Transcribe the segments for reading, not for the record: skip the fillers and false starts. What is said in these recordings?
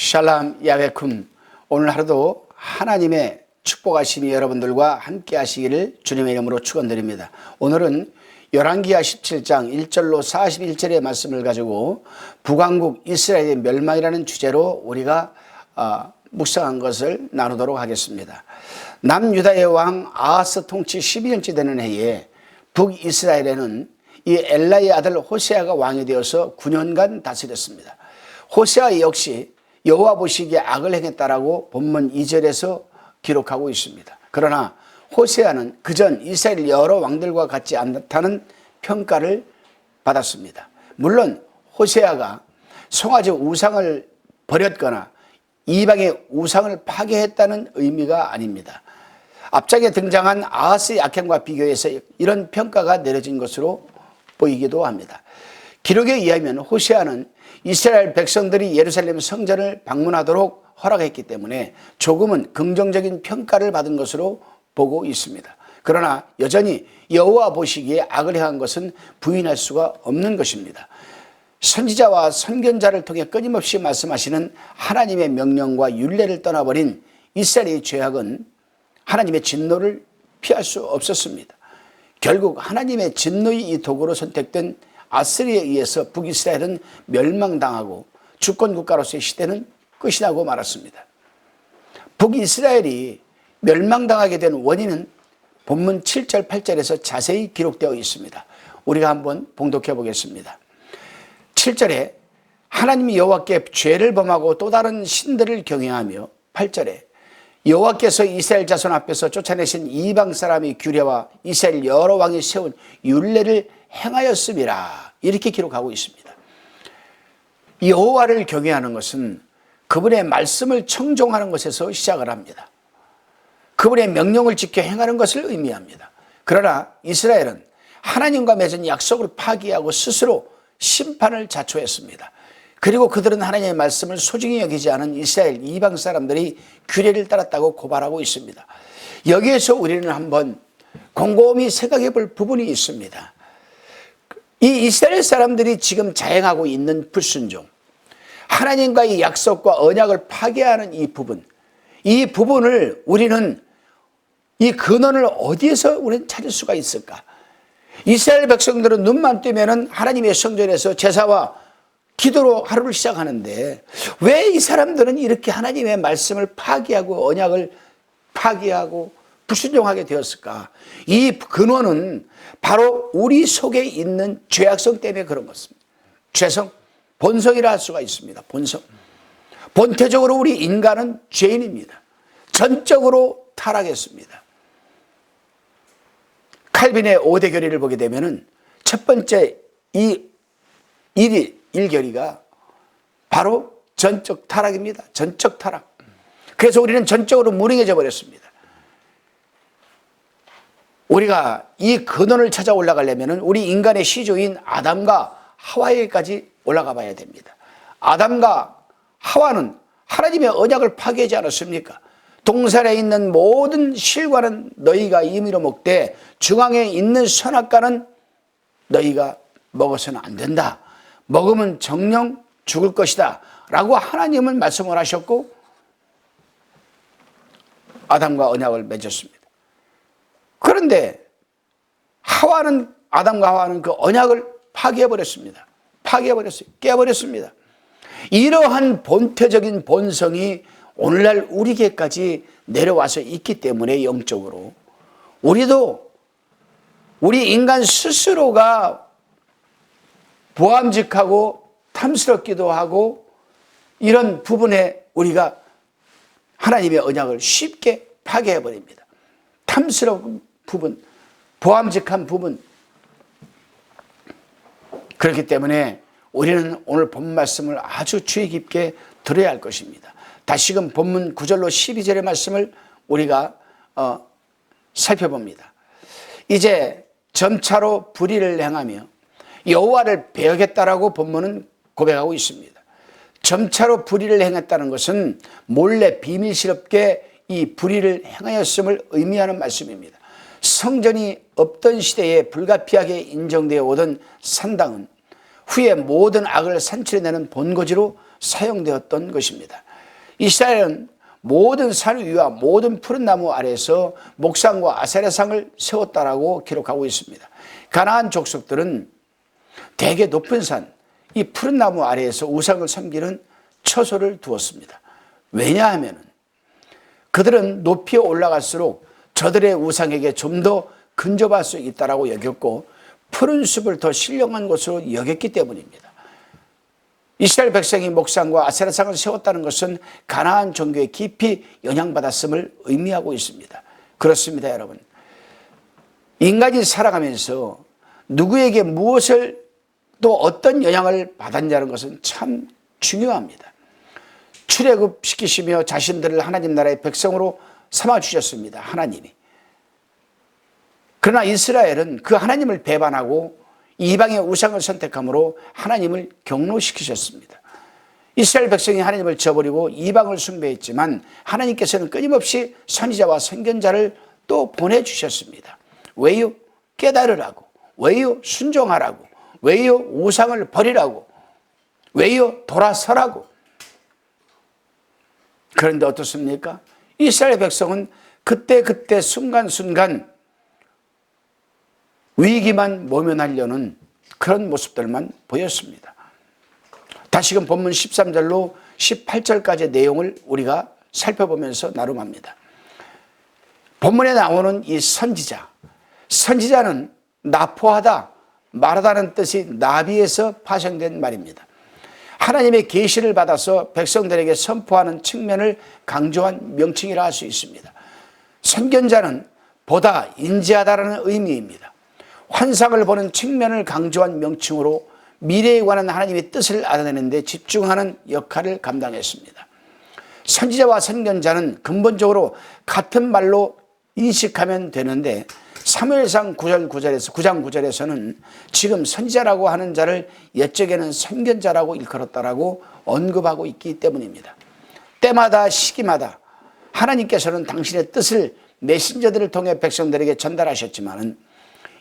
샬람 야베쿰. 오늘 하루도 하나님의 축복하심이 여러분들과 함께 하시기를 주님의 이름으로 축원드립니다. 오늘은 열왕기하 17장 1절로 41절의 말씀을 가지고 북왕국 이스라엘의 멸망이라는 주제로 우리가 묵상한 것을 나누도록 하겠습니다. 남유다의 왕 아하스 통치 12년째 되는 해에 북이스라엘에는 이 엘라의 아들 호세아가 왕이 되어서 9년간 다스렸습니다. 호세아 역시 여호와 보시기에 악을 행했다라고 본문 2절에서 기록하고 있습니다. 그러나 호세아는 그전 이스라엘 여러 왕들과 같지 않다는 평가를 받았습니다. 물론 호세아가 송아지 우상을 버렸거나 이방의 우상을 파괴했다는 의미가 아닙니다. 앞장에 등장한 아하스의 악행과 비교해서 이런 평가가 내려진 것으로 보이기도 합니다. 기록에 의하면 호세아는 이스라엘 백성들이 예루살렘 성전을 방문하도록 허락했기 때문에 조금은 긍정적인 평가를 받은 것으로 보고 있습니다. 그러나 여전히 여호와 보시기에 악을 행한 것은 부인할 수가 없는 것입니다. 선지자와 선견자를 통해 끊임없이 말씀하시는 하나님의 명령과 율례를 떠나버린 이스라엘의 죄악은 하나님의 진노를 피할 수 없었습니다. 결국 하나님의 진노의 이 도구로 선택된 아스리에 의해서 북이스라엘은 멸망당하고 주권국가로서의 시대는 끝이 나고 말았습니다. 북이스라엘이 멸망당하게 된 원인은 본문 7절 8절에서 자세히 기록되어 있습니다. 우리가 한번 봉독해 보겠습니다. 7절에 하나님이 여호와께 죄를 범하고 또 다른 신들을 경외하며, 8절에 여호와께서 이스라엘 자손 앞에서 쫓아내신 이방 사람의 규례와 이스라엘 여러 왕이 세운 율례를 행하였음이라, 이렇게 기록하고 있습니다. 여호와를 경외하는 것은 그분의 말씀을 청종하는 것에서 시작을 합니다. 그분의 명령을 지켜 행하는 것을 의미합니다. 그러나 이스라엘은 하나님과 맺은 약속을 파기하고 스스로 심판을 자초했습니다. 그리고 그들은 하나님의 말씀을 소중히 여기지 않은 이스라엘 이방 사람들이 규례를 따랐다고 고발하고 있습니다. 여기에서 우리는 한번 곰곰이 생각해 볼 부분이 있습니다. 이 이스라엘 사람들이 지금 자행하고 있는 불순종, 하나님과의 약속과 언약을 파괴하는 이 부분을 우리는, 이 근원을 어디에서 우리는 찾을 수가 있을까? 이스라엘 백성들은 눈만 뜨면은 하나님의 성전에서 제사와 기도로 하루를 시작하는데 왜 이 사람들은 이렇게 하나님의 말씀을 파괴하고 언약을 파괴하고 불순종하게 되었을까? 이 근원은 바로 우리 속에 있는 죄악성 때문에 그런 것입니다. 죄성, 본성이라 할 수가 있습니다. 본성. 본태적으로 우리 인간은 죄인입니다. 전적으로 타락했습니다. 칼빈의 5대 결의를 보게 되면은 첫 번째 이 일결의가 바로 전적 타락입니다. 전적 타락. 그래서 우리는 전적으로 무능해져 버렸습니다. 우리가 이 근원을 찾아 올라가려면 우리 인간의 시조인 아담과 하와에까지 올라가 봐야 됩니다. 아담과 하와는 하나님의 언약을 파괴하지 않았습니까? 동산에 있는 모든 실과는 너희가 임의로 먹되 중앙에 있는 선악과는 너희가 먹어서는 안 된다. 먹으면 정령 죽을 것이다 라고 하나님은 말씀을 하셨고 아담과 언약을 맺었습니다. 그런데 아담과 하와는 그 언약을 파괴해버렸습니다. 파괴해버렸어요. 깨버렸습니다. 이러한 본태적인 본성이 오늘날 우리에게까지 내려와서 있기 때문에 영적으로 우리도 우리 인간 스스로가 보암직하고 탐스럽기도 하고 이런 부분에 우리가 하나님의 언약을 쉽게 파괴해버립니다. 탐스러운 부분, 보암직한 부분. 그렇기 때문에 우리는 오늘 본 말씀을 아주 주의 깊게 들어야 할 것입니다. 다시금 본문 9절로 12절의 말씀을 우리가 살펴봅니다. 이제 점차로 불의를 행하며 여호와를 배역했다라고 본문은 고백하고 있습니다. 점차로 불의를 행했다는 것은 몰래 비밀스럽게 이 불의를 행하였음을 의미하는 말씀입니다. 성전이 없던 시대에 불가피하게 인정되어 오던 산당은 후에 모든 악을 산출해내는 본거지로 사용되었던 것입니다. 이스라엘은 모든 산 위와 모든 푸른 나무 아래에서 목상과 아세라상을 세웠다라고 기록하고 있습니다. 가나안 족속들은 대개 높은 산, 이 푸른 나무 아래에서 우상을 섬기는 처소를 두었습니다. 왜냐하면 그들은 높이 올라갈수록 저들의 우상에게 좀 더 근접할 수 있다라고 여겼고 푸른 숲을 더 신령한 곳으로 여겼기 때문입니다. 이스라엘 백성이 목상과 아세라상을 세웠다는 것은 가나안 종교에 깊이 영향받았음을 의미하고 있습니다. 그렇습니다, 여러분. 인간이 살아가면서 누구에게 무엇을 또 어떤 영향을 받았냐는 것은 참 중요합니다. 출애굽시키시며 자신들을 하나님 나라의 백성으로 삼아주셨습니다, 하나님이. 그러나 이스라엘은 그 하나님을 배반하고 이방의 우상을 선택함으로 하나님을 경노시키셨습니다. 이스라엘 백성이 하나님을 저버리고 이방을 숭배했지만 하나님께서는 끊임없이 선지자와 선견자를 또 보내주셨습니다. 왜요? 깨달으라고. 왜요? 순종하라고. 왜요? 우상을 버리라고. 왜요? 돌아서라고. 그런데 어떻습니까? 이스라엘 백성은 그때 순간순간 위기만 모면하려는 그런 모습들만 보였습니다. 다시금 본문 13절로 18절까지의 내용을 우리가 살펴보면서 나눔합니다. 본문에 나오는 이 선지자는 나포하다, 말하다는 뜻이 나비에서 파생된 말입니다. 하나님의 계시를 받아서 백성들에게 선포하는 측면을 강조한 명칭이라 할 수 있습니다. 선견자는 보다, 인지하다라는 의미입니다. 환상을 보는 측면을 강조한 명칭으로 미래에 관한 하나님의 뜻을 알아내는 데 집중하는 역할을 감당했습니다. 선지자와 선견자는 근본적으로 같은 말로 인식하면 되는데 사무엘상 9장 9절에서는 지금 선지자라고 하는 자를 옛적에는 선견자라고 일컬었다라고 언급하고 있기 때문입니다. 때마다 시기마다 하나님께서는 당신의 뜻을 메신저들을 통해 백성들에게 전달하셨지만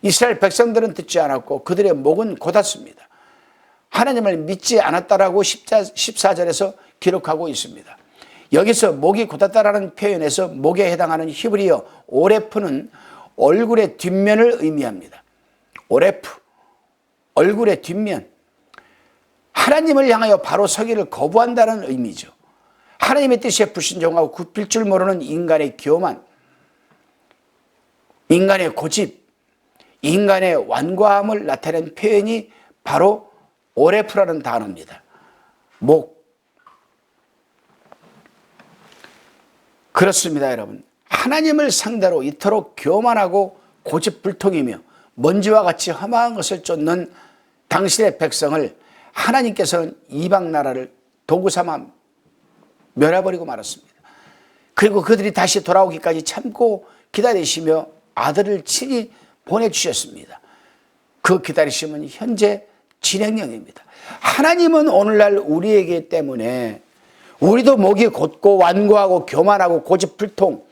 이스라엘 백성들은 듣지 않았고 그들의 목은 곧았습니다. 하나님을 믿지 않았다라고 14절에서 기록하고 있습니다. 여기서 목이 곧았다라는 표현에서 목에 해당하는 히브리어 오레프는 얼굴의 뒷면을 의미합니다. 오레프, 얼굴의 뒷면. 하나님을 향하여 바로 서기를 거부한다는 의미죠. 하나님의 뜻에 불순종하고 굽힐 줄 모르는 인간의 교만, 인간의 고집, 인간의 완고함을 나타낸 표현이 바로 오레프라는 단어입니다. 목. 그렇습니다, 여러분. 하나님을 상대로 이토록 교만하고 고집불통이며 먼지와 같이 험한 것을 쫓는 당신의 백성을 하나님께서는 이방 나라를 도구 삼아 멸해버리고 말았습니다. 그리고 그들이 다시 돌아오기까지 참고 기다리시며 아들을 친히 보내주셨습니다. 그 기다리심은 현재 진행형입니다. 하나님은 오늘날 우리에게 때문에 우리도 목이 곧고 완고하고 교만하고 고집불통,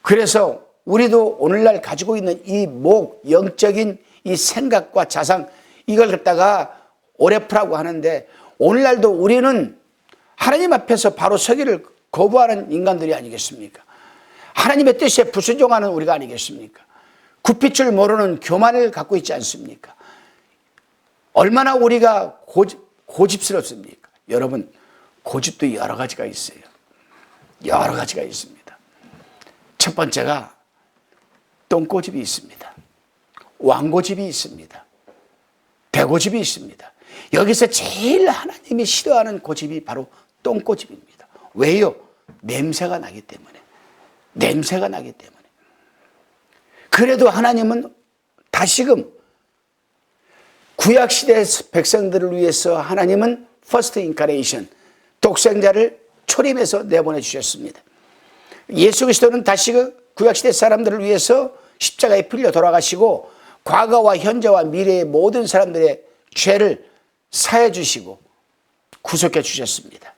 그래서 우리도 오늘날 가지고 있는 이 목, 영적인 이 생각과 자상, 이걸 갖다가 오레프라고 하는데 오늘날도 우리는 하나님 앞에서 바로 서기를 거부하는 인간들이 아니겠습니까? 하나님의 뜻에 불순종하는 우리가 아니겠습니까? 굽힐 줄 모르는 교만을 갖고 있지 않습니까? 얼마나 우리가 고집스럽습니까? 여러분, 고집도 여러 가지가 있어요. 여러 가지가 있습니다. 첫 번째가 똥고집이 있습니다. 왕고집이 있습니다. 대고집이 있습니다. 여기서 제일 하나님이 싫어하는 고집이 바로 똥고집입니다. 왜요? 냄새가 나기 때문에. 냄새가 나기 때문에. 그래도 하나님은 다시금 구약시대 백성들을 위해서 하나님은 퍼스트 인카레이션, 독생자를 초림해서 내보내 주셨습니다. 예수 그리스도는 다시금 구약시대 사람들을 위해서 십자가에 풀려 돌아가시고 과거와 현재와 미래의 모든 사람들의 죄를 사해 주시고 구속해 주셨습니다.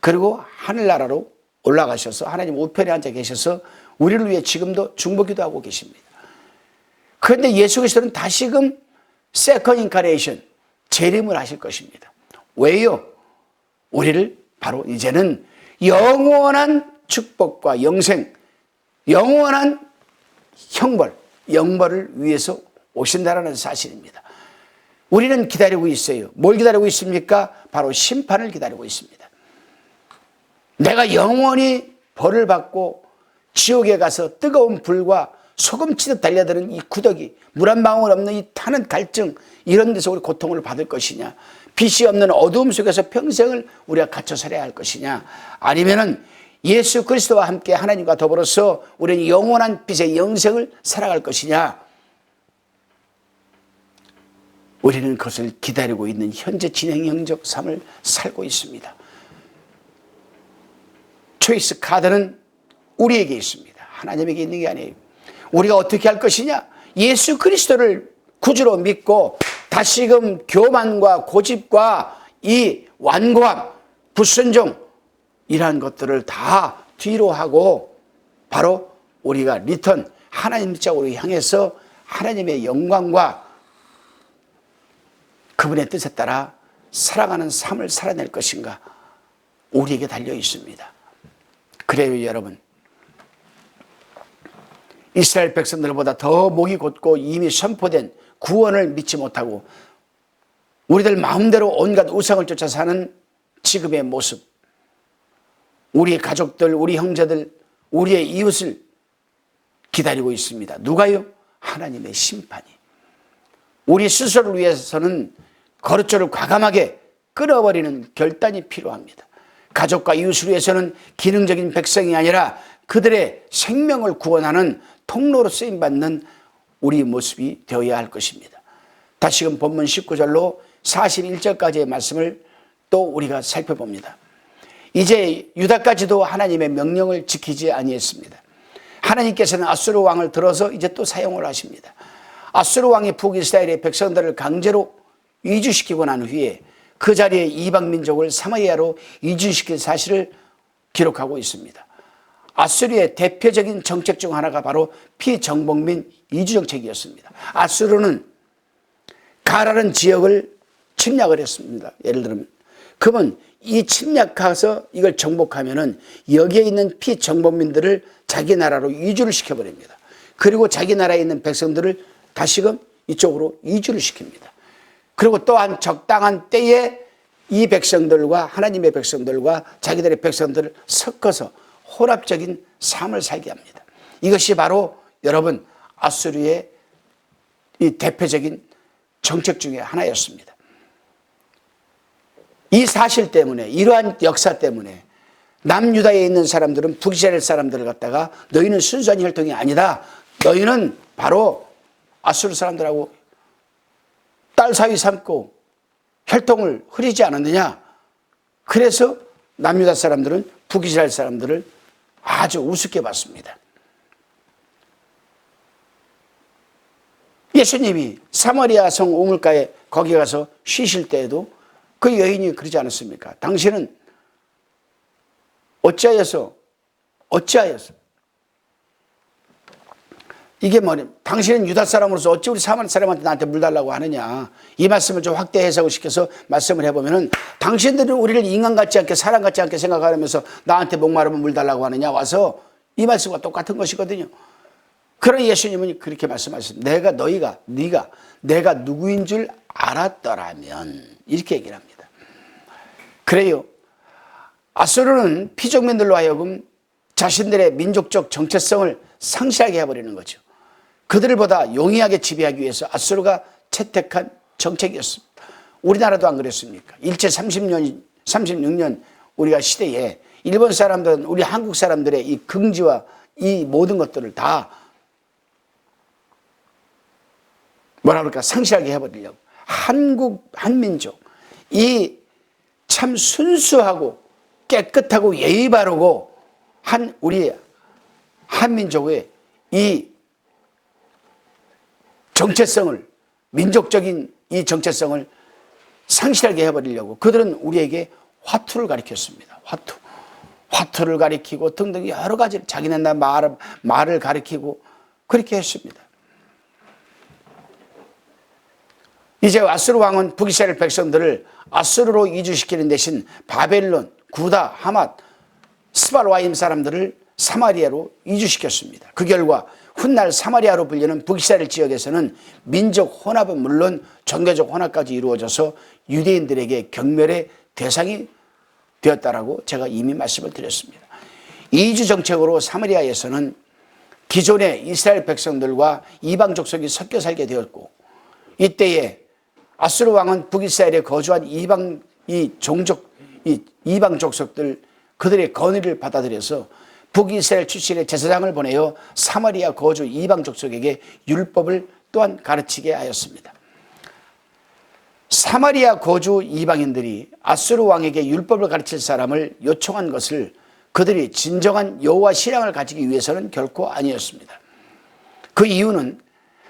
그리고 하늘나라로 올라가셔서 하나님 우편에 앉아 계셔서 우리를 위해 지금도 중보기도 하고 계십니다. 그런데 예수 그리스도는 다시금 세컨 인카레이션, 재림을 하실 것입니다. 왜요? 우리를 바로 이제는 영원한 축복과 영생, 영원한 형벌, 영벌을 위해서 오신다라는 사실입니다. 우리는 기다리고 있어요. 뭘 기다리고 있습니까? 바로 심판을 기다리고 있습니다. 내가 영원히 벌을 받고 지옥에 가서 뜨거운 불과 소금치듯 달려드는 이 구더기, 물 한 방울 없는 이 타는 갈증, 이런 데서 우리 고통을 받을 것이냐, 빛이 없는 어두움 속에서 평생을 우리가 갇혀 살아야 할 것이냐, 아니면은 예수 그리스도와 함께 하나님과 더불어서 우리는 영원한 빛의 영생을 살아갈 것이냐, 우리는 그것을 기다리고 있는 현재 진행형적 삶을 살고 있습니다. 초이스 카드는 우리에게 있습니다. 하나님에게 있는 게 아니에요. 우리가 어떻게 할 것이냐? 예수 그리스도를 구주로 믿고 다시금 교만과 고집과 이 완고함, 불순종, 이러한 것들을 다 뒤로 하고 바로 우리가 리턴, 하나님 쪽으로 향해서 하나님의 영광과 그분의 뜻에 따라 살아가는 삶을 살아낼 것인가, 우리에게 달려 있습니다. 그래요, 여러분. 이스라엘 백성들보다 더 목이 곧고 이미 선포된 구원을 믿지 못하고 우리들 마음대로 온갖 우상을 쫓아 사는 지금의 모습, 우리의 가족들, 우리 형제들, 우리의 이웃을 기다리고 있습니다. 누가요? 하나님의 심판이. 우리 스스로를 위해서는 거릇줄을 과감하게 끊어버리는 결단이 필요합니다. 가족과 이웃을 위해서는 기능적인 백성이 아니라 그들의 생명을 구원하는 통로로 쓰임받는 우리 모습이 되어야 할 것입니다. 다시금 본문 19절로 41절까지의 말씀을 또 우리가 살펴봅니다. 이제 유다까지도 하나님의 명령을 지키지 아니했습니다. 하나님께서는 아수르 왕을 들어서 이제 또 사용을 하십니다. 아수르 왕이 북이스라엘의 백성들을 강제로 이주시키고 난 후에 그 자리에 이방 민족을 사마리아로 이주시킨 사실을 기록하고 있습니다. 아수르의 대표적인 정책 중 하나가 바로 피정복민 이주 정책이었습니다. 아수르는 가라는 지역을 침략을 했습니다. 예를 들면 그러면 이 침략해서 이걸 정복하면은 여기에 있는 피정복민들을 자기 나라로 이주를 시켜버립니다. 그리고 자기 나라에 있는 백성들을 다시금 이쪽으로 이주를 시킵니다. 그리고 또한 적당한 때에 이 백성들과 하나님의 백성들과 자기들의 백성들을 섞어서 혼합적인 삶을 살게 합니다. 이것이 바로 여러분 아수르의 이 대표적인 정책 중에 하나였습니다. 이 사실 때문에, 이러한 역사 때문에 남유다에 있는 사람들은 북이스라엘 사람들을 갖다가 너희는 순수한 혈통이 아니다, 너희는 바로 아수르 사람들하고 딸 사위 삼고 혈통을 흐리지 않았느냐. 그래서 남유다 사람들은 북이스라엘 사람들을 아주 우습게 봤습니다. 예수님이 사마리아 성 우물가에 거기 가서 쉬실 때에도 그 여인이 그러지 않았습니까? 당신은 어찌하여서 이게 뭐냐, 당신은 유다 사람으로서 어찌 우리 사마리아 사람한테 나한테 물 달라고 하느냐. 이 말씀을 좀 확대 해석을 시켜서 말씀을 해보면은 당신들은 우리를 인간 같지 않게 사람 같지 않게 생각하면서 나한테 목마르면 물 달라고 하느냐, 와서 이 말씀과 똑같은 것이거든요. 그러나 예수님은 그렇게 말씀하셨습니다. 내가 누구인 줄 알았더라면, 이렇게 얘기를 합니다. 그래요. 아수르는 피족민들로 하여금 자신들의 민족적 정체성을 상실하게 해버리는 거죠. 그들보다 용이하게 지배하기 위해서 아수르가 채택한 정책이었습니다. 우리나라도 안 그랬습니까? 일제 36년 우리가 시대에 일본 사람들은 우리 한국 사람들의 이 긍지와 이 모든 것들을 다 뭐라 그럴까, 상실하게 해버리려고. 한민족, 이 참 순수하고 깨끗하고 예의 바르고 우리 한민족의 이 정체성을, 민족적인 이 정체성을 상실하게 해버리려고 그들은 우리에게 화투를 가르쳤습니다. 화투를 가르치고 등등 여러 가지 자기네 말을 가르치고 그렇게 했습니다. 이제 아수르 왕은 북이스라엘 백성들을 아수르로 이주시키는 대신 바벨론, 구다, 하맛 스발와임 사람들을 사마리아로 이주시켰습니다. 그 결과 훗날 사마리아로 불리는 북이스라엘 지역에서는 민족 혼합은 물론 종교적 혼합까지 이루어져서 유대인들에게 경멸의 대상이 되었다라고 제가 이미 말씀을 드렸습니다. 이주 정책으로 사마리아에서는 기존의 이스라엘 백성들과 이방 족속이 섞여 살게 되었고, 이때에 아수르 왕은 북이스라엘에 거주한 이방 족속들 그들의 건의를 받아들여서 북이스라엘 출신의 제사장을 보내어 사마리아 거주 이방 족속에게 율법을 또한 가르치게 하였습니다. 사마리아 거주 이방인들이 아수르 왕에게 율법을 가르칠 사람을 요청한 것을 그들이 진정한 여호와 신앙을 가지기 위해서는 결코 아니었습니다. 그 이유는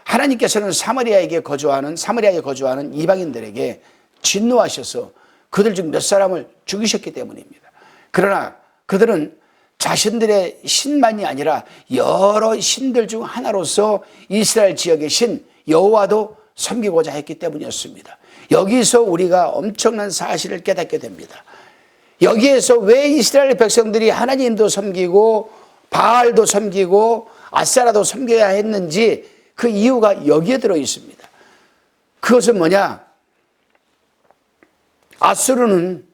하나님께서는 사마리아에 거주하는 이방인들에게 진노하셔서 그들 중 몇 사람을 죽이셨기 때문입니다. 그러나 그들은 자신들의 신만이 아니라 여러 신들 중 하나로서 이스라엘 지역의 신 여호와도 섬기고자 했기 때문이었습니다. 여기서 우리가 엄청난 사실을 깨닫게 됩니다. 여기에서 왜 이스라엘 백성들이 하나님도 섬기고 바알도 섬기고 아세라도 섬겨야 했는지 그 이유가 여기에 들어 있습니다. 그것은 뭐냐? 아수르는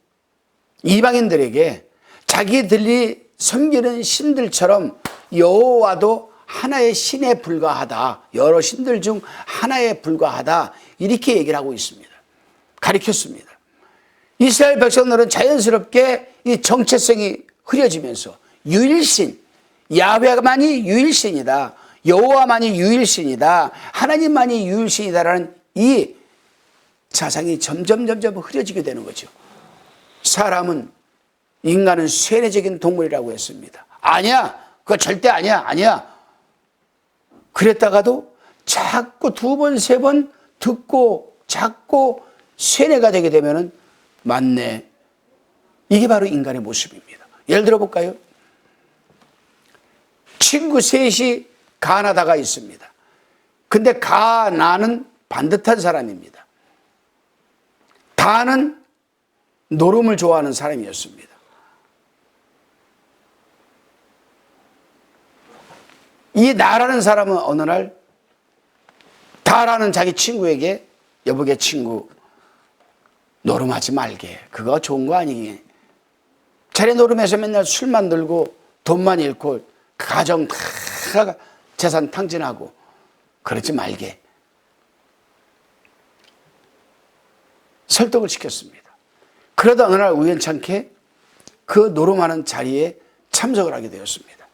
이방인들에게 자기들이 섬기는 신들처럼 여호와도 하나의 신에 불과하다, 여러 신들 중 하나에 불과하다, 이렇게 얘기를 하고 있습니다. 가르쳤습니다. 이스라엘 백성들은 자연스럽게 이 정체성이 흐려지면서 유일신, 야훼만이 유일신이다, 여호와만이 유일신이다, 하나님만이 유일신이다라는 이 사상이 점점 흐려지게 되는 거죠. 인간은 쇠뇌적인 동물이라고 했습니다. 아니야, 그거 절대 아니야. 그랬다가도 자꾸 두 번, 세 번 듣고 자꾸 쇠뇌가 되게 되면은 맞네. 이게 바로 인간의 모습입니다. 예를 들어 볼까요? 친구 셋이 가나다가 있습니다. 근데 가나는 반듯한 사람입니다. 다는 노름을 좋아하는 사람이었습니다. 이 나라는 사람은 어느 날 다라는 자기 친구에게 여보게 친구 노름하지 말게. 그거 좋은 거 아니게. 자네 노름해서 맨날 술만 들고 돈만 잃고 가정 다 재산 탕진하고 그러지 말게. 설득을 시켰습니다. 그러다 어느 날 우연찮게 그 노름하는 자리에 참석을 하게 되었습니다.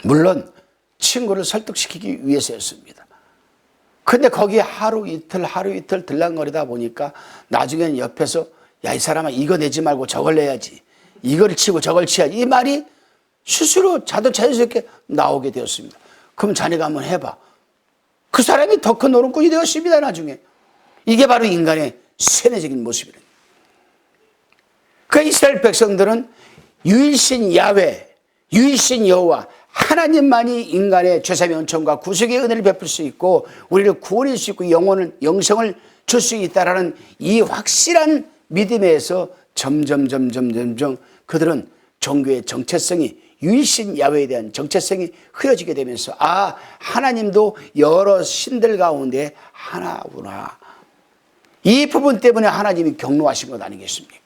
물론 친구를 설득시키기 위해서였습니다. 근데 거기 하루 이틀 들락거리다 보니까 나중에는 옆에서 야, 이 사람아 이거 내지 말고 저걸 내야지. 이걸 치고 저걸 치야지. 이 말이 스스로 자연스럽게 나오게 되었습니다. 그럼 자네가 한번 해봐. 그 사람이 더 큰 노름꾼이 되었습니다. 나중에. 이게 바로 인간의 쇠뇌적인 모습이다. 그 이스라엘 백성들은 유일신 야훼, 유일신 여호와, 하나님만이 인간의 죄사함의 은총과 구속의 은혜를 베풀 수 있고 우리를 구원할 수 있고 영생을 줄 수 있다라는 이 확실한 믿음에서 점점 그들은 종교의 정체성이 유일신 야훼에 대한 정체성이 흐려지게 되면서 하나님도 여러 신들 가운데 하나구나. 이 부분 때문에 하나님이 경노하신 것 아니겠습니까?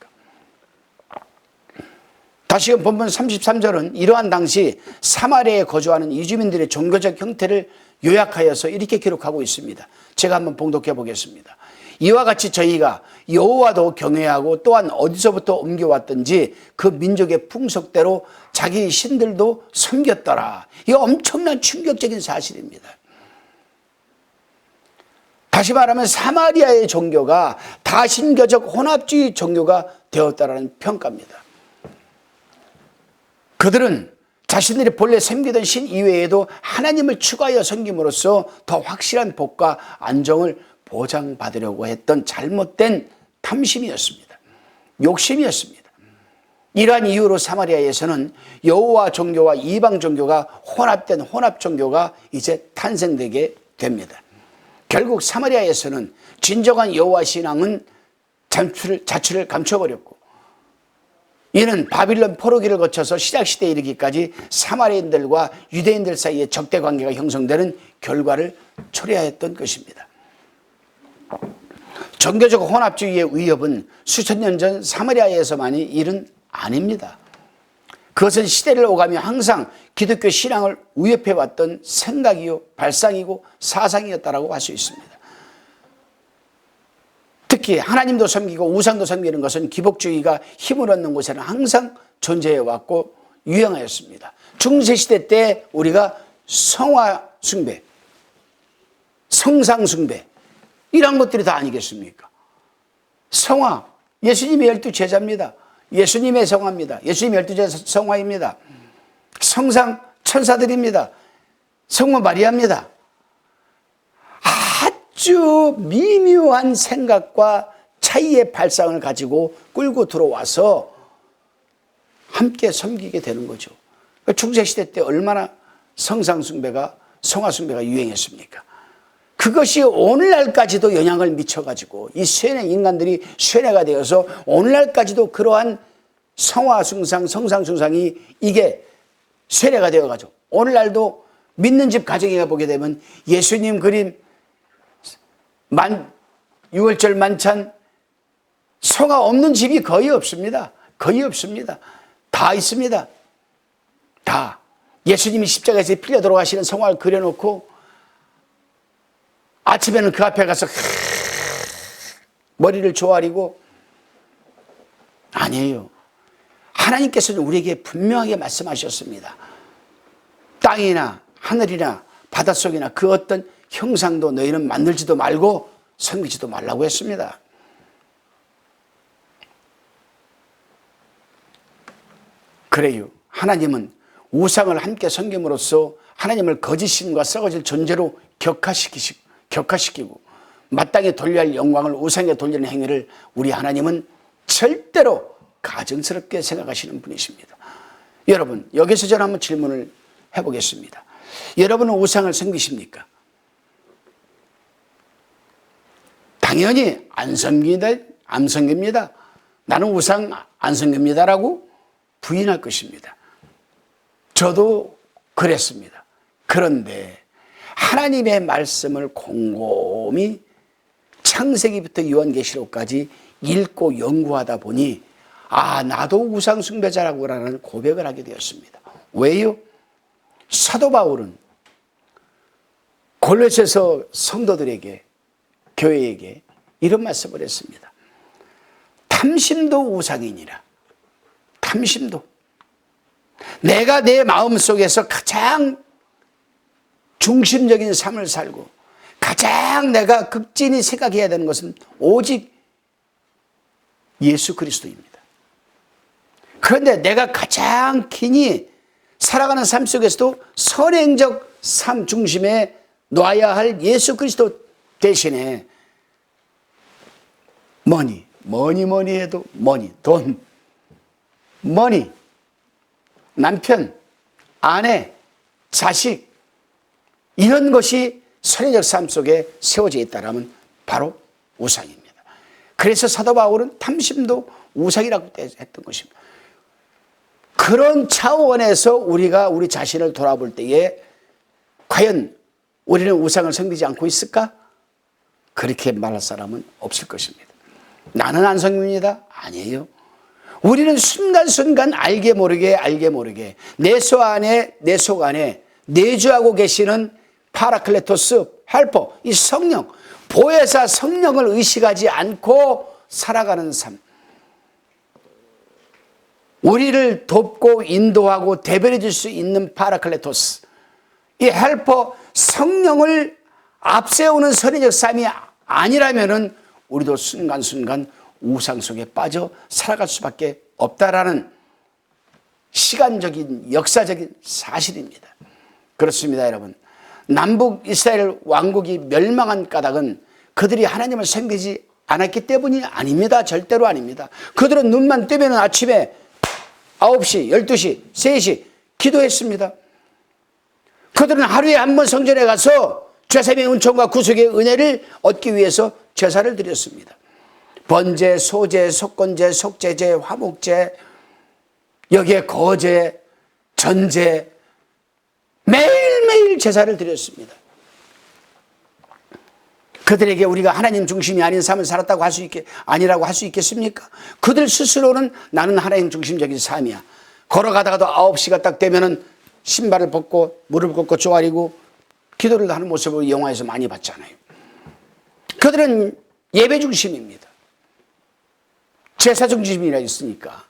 다시금 본문 33절은 이러한 당시 사마리아에 거주하는 이주민들의 종교적 형태를 요약하여서 이렇게 기록하고 있습니다. 제가 한번 봉독해 보겠습니다. 이와 같이 저희가 여호와도 경외하고 또한 어디서부터 옮겨왔든지 그 민족의 풍속대로 자기 신들도 섬겼더라. 이거 엄청난 충격적인 사실입니다. 다시 말하면 사마리아의 종교가 다신교적 혼합주의 종교가 되었다라는 평가입니다. 그들은 자신들이 본래 섬기던 신 이외에도 하나님을 추가하여 섬김으로써 더 확실한 복과 안정을 보장받으려고 했던 잘못된 탐심이었습니다. 욕심이었습니다. 이러한 이유로 사마리아에서는 여호와 종교와 이방 종교가 혼합된 혼합 종교가 이제 탄생되게 됩니다. 결국 사마리아에서는 진정한 여호와 신앙은 자취를 감춰버렸고 이는 바빌론 포로기를 거쳐서 신약시대에 이르기까지 사마리아인들과 유대인들 사이에 적대관계가 형성되는 결과를 초래하였던 것입니다. 종교적 혼합주의의 위협은 수천 년 전 사마리아에서만이 일은 아닙니다. 그것은 시대를 오가며 항상 기독교 신앙을 위협해왔던 생각이요, 발상이고 사상이었다고 할 수 있습니다. 특히 하나님도 섬기고 우상도 섬기는 것은 기복주의가 힘을 얻는 곳에는 항상 존재해왔고 유행하였습니다. 중세시대 때 우리가 성화숭배, 성상숭배 이런 것들이 다 아니겠습니까? 성화, 예수님의 12제자입니다. 예수님의 성화입니다. 예수님 12제자 성화입니다. 성상, 천사들입니다. 성모 마리아입니다. 아주 미묘한 생각과 차이의 발상을 가지고 끌고 들어와서 함께 섬기게 되는 거죠. 중세시대 때 얼마나 성상숭배가, 성화숭배가 유행했습니까? 그것이 오늘날까지도 영향을 미쳐가지고 이 쇠뇌 인간들이 쇠뇌가 되어서 오늘날까지도 그러한 성화숭상, 성상숭상이 이게 쇠뇌가 되어가지고 오늘날도 믿는 집 가정에 가보게 되면 예수님 그림, 6월절 만찬, 성화 없는 집이 거의 없습니다. 거의 없습니다. 다 있습니다. 다. 예수님이 십자가에서 필려 돌아가시는 성화를 그려놓고 아침에는 그 앞에 가서 머리를 조아리고, 아니에요. 하나님께서는 우리에게 분명하게 말씀하셨습니다. 땅이나 하늘이나 바닷속이나 그 어떤 형상도 너희는 만들지도 말고 섬기지도 말라고 했습니다. 그래요. 하나님은 우상을 함께 섬김으로써 하나님을 거짓신과 썩어질 존재로 격화시키고 마땅히 돌려야 할 영광을 우상에 돌리는 행위를 우리 하나님은 절대로 가증스럽게 생각하시는 분이십니다. 여러분, 여기서 저는 한번 질문을 해보겠습니다. 여러분은 우상을 섬기십니까? 당연히 안 섬깁니다. 나는 우상 안 섬깁니다라고 부인할 것입니다. 저도 그랬습니다. 그런데 하나님의 말씀을 곰곰이 창세기부터 요한계시록까지 읽고 연구하다 보니 나도 우상 숭배자라고라는 고백을 하게 되었습니다. 왜요? 사도 바울은 골로새서 성도들에게, 교회에게 이런 말씀을 했습니다. 탐심도 우상이니라. 탐심도. 내가 내 마음속에서 가장 중심적인 삶을 살고 가장 내가 극진히 생각해야 되는 것은 오직 예수 그리스도입니다. 그런데 내가 가장 긴히 살아가는 삶 속에서도 선행적 삶 중심에 놔야 할 예수 그리스도 대신에 뭐니 해도 돈, 남편, 아내, 자식 이런 것이 선행적 삶 속에 세워져 있다면 바로 우상입니다. 그래서 사도 바울은 탐심도 우상이라고 했던 것입니다. 그런 차원에서 우리가 우리 자신을 돌아볼 때에 과연 우리는 우상을 섬기지 않고 있을까? 그렇게 말할 사람은 없을 것입니다. 나는 안 섬깁니다. 아니에요. 우리는 순간순간 알게 모르게 내 속 안에 내주하고 계시는 파라클레토스, 헬퍼, 이 성령, 보혜사 성령을 의식하지 않고 살아가는 삶. 우리를 돕고 인도하고 대변해 줄 수 있는 파라클레토스, 이 헬퍼 성령을 앞세우는 선의적 삶이 아니라면은 우리도 순간순간 우상 속에 빠져 살아갈 수밖에 없다라는 시간적인 역사적인 사실입니다. 그렇습니다, 여러분. 남북 이스라엘 왕국이 멸망한 까닭은 그들이 하나님을 섬기지 않았기 때문이 아닙니다. 절대로 아닙니다. 그들은 눈만 뜨면 아침에 9시, 12시, 3시 기도했습니다. 그들은 하루에 한 번 성전에 가서 죄사함의 은총과 구속의 은혜를 얻기 위해서 제사를 드렸습니다. 번제, 소제, 속건제, 속제제, 화목제, 여기에 거제, 전제, 매일매일 제사를 드렸습니다. 그들에게 우리가 하나님 중심이 아닌 삶을 살았다고 아니라고 할 수 있겠습니까? 그들 스스로는 나는 하나님 중심적인 삶이야. 걸어가다가도 9시가 딱 되면은 신발을 벗고 무릎을 꿇고 쪼아리고 기도를 하는 모습을 영화에서 많이 봤잖아요. 그들은 예배 중심입니다. 제사 중심이라 있으니까.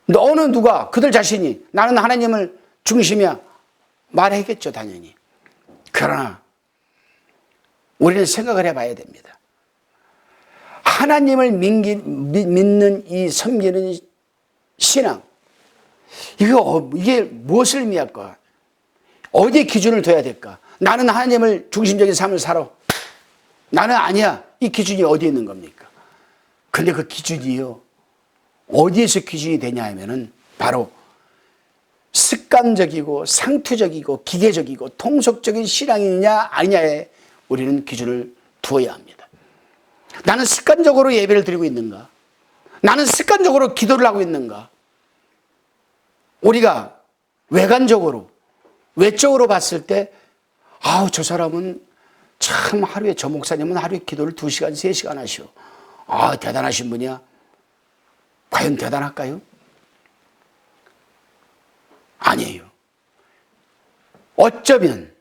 근데 어느 누가 그들 자신이 나는 하나님을 중심이야 말하겠죠, 당연히. 그러나 우리는 생각을 해봐야 됩니다. 하나님을 믿는 이 섬기는 신앙, 이게 무엇을 의미할까? 어디에 기준을 둬야 될까? 나는 하나님을 중심적인 삶을 살아. 나는 아니야. 이 기준이 어디에 있는 겁니까? 근데 그 기준이요, 어디에서 기준이 되냐 하면은 바로 습관적이고 상투적이고 기계적이고 통속적인 신앙이냐 아니냐에 우리는 기준을 두어야 합니다. 나는 습관적으로 예배를 드리고 있는가? 나는 습관적으로 기도를 하고 있는가? 우리가 외관적으로, 외적으로 봤을 때 저 사람은 참 하루에, 저 목사님은 하루에 기도를 2시간, 3시간 하시오. 대단하신 분이야. 과연 대단할까요? 아니에요. 어쩌면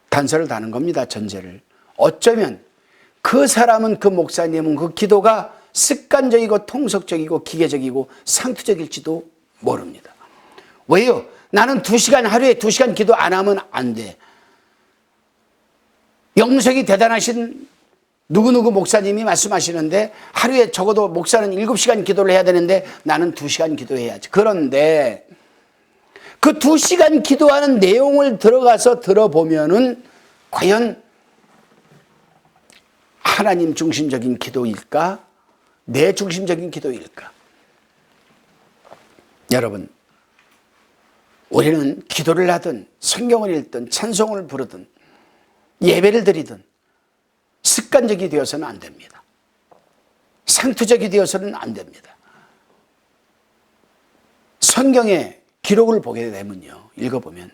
단서를 다는 겁니다. 전제를. 어쩌면 그 사람은, 그 목사님은 그 기도가 습관적이고 통속적이고 기계적이고 상투적일지도 모릅니다. 왜요? 나는 하루에 2시간 기도 안 하면 안 돼. 영성이 대단하신 누구누구 목사님이 말씀하시는데 하루에 적어도 목사는 7시간 기도를 해야 되는데 나는 2시간 기도해야지. 그런데 그 2시간 기도하는 내용을 들어가서 들어보면은 과연 하나님 중심적인 기도일까? 내 중심적인 기도일까? 여러분, 우리는 기도를 하든 성경을 읽든 찬송을 부르든 예배를 드리든 습관적이 되어서는 안 됩니다. 상투적이 되어서는 안 됩니다. 성경의 기록을 보게 되면요, 읽어보면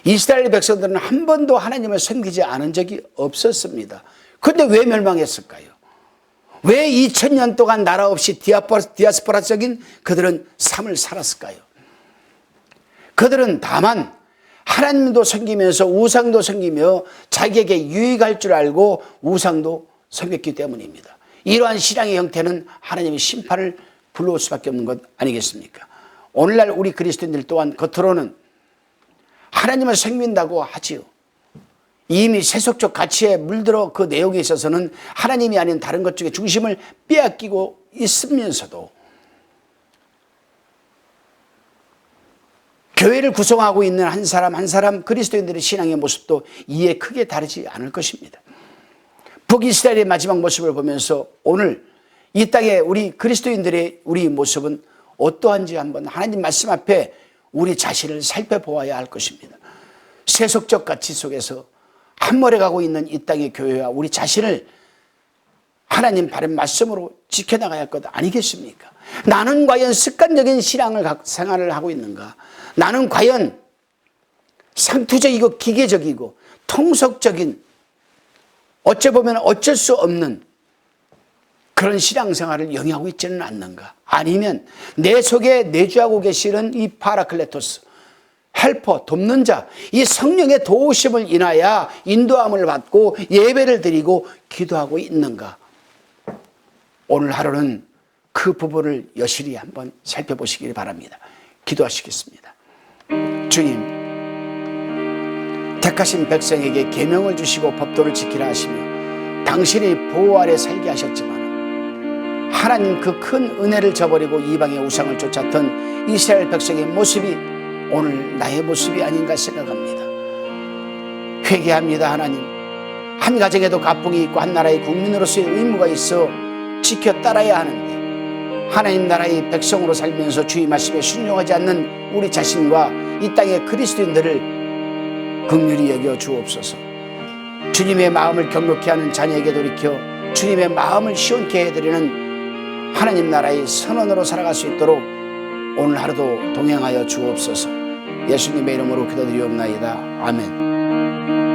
이스라엘 백성들은 한 번도 하나님을 섬기지 않은 적이 없었습니다. 그런데 왜 멸망했을까요? 왜 2000년 동안 나라 없이 디아스포라적인 그들은 삶을 살았을까요? 그들은 다만 하나님도 섬기면서 우상도 섬기며 자기에게 유익할 줄 알고 우상도 섬겼기 때문입니다. 이러한 신앙의 형태는 하나님의 심판을 불러올 수밖에 없는 것 아니겠습니까? 오늘날 우리 그리스도인들 또한 겉으로는 하나님을 섬긴다고 하지요. 이미 세속적 가치에 물들어 그 내용에 있어서는 하나님이 아닌 다른 것 중에 중심을 빼앗기고 있으면서도 교회를 구성하고 있는 한 사람 한 사람 그리스도인들의 신앙의 모습도 이에 크게 다르지 않을 것입니다. 북이스라엘의 마지막 모습을 보면서 오늘 이 땅에 우리 그리스도인들의 우리 모습은 어떠한지 한번 하나님 말씀 앞에 우리 자신을 살펴보아야 할 것입니다. 세속적 가치 속에서 함몰해 가고 있는 이 땅의 교회와 우리 자신을 하나님 바른 말씀으로 지켜나가야 할 것 아니겠습니까? 나는 과연 습관적인 생활을 하고 있는가? 나는 과연 상투적이고 기계적이고 통속적인, 어찌 보면 어쩔 수 없는 그런 신앙생활을 영위하고 있지는 않는가? 아니면 내 속에 내주하고 계시는 이 파라클레토스, 헬퍼, 돕는 자, 이 성령의 도우심을 인하여 인도함을 받고 예배를 드리고 기도하고 있는가? 오늘 하루는 그 부분을 여실히 한번 살펴보시기 바랍니다. 기도하시겠습니다. 주님, 택하신 백성에게 계명을 주시고 법도를 지키라 하시며 당신이 보호 아래 살게 하셨지만 하나님 그 큰 은혜를 저버리고 이방의 우상을 쫓았던 이스라엘 백성의 모습이 오늘 나의 모습이 아닌가 생각합니다. 회개합니다. 하나님, 한 가정에도 가풍이 있고 한 나라의 국민으로서의 의무가 있어 지켜 따라야 하는데 하나님 나라의 백성으로 살면서 주의 말씀에 순종하지 않는 우리 자신과 이 땅의 그리스도인들을 긍휼히 여겨 주옵소서. 주님의 마음을 경록케 하는 자녀에게 돌이켜 주님의 마음을 시원케 해드리는 하나님 나라의 선언으로 살아갈 수 있도록 오늘 하루도 동행하여 주옵소서. 예수님의 이름으로 기도드리옵나이다. 아멘.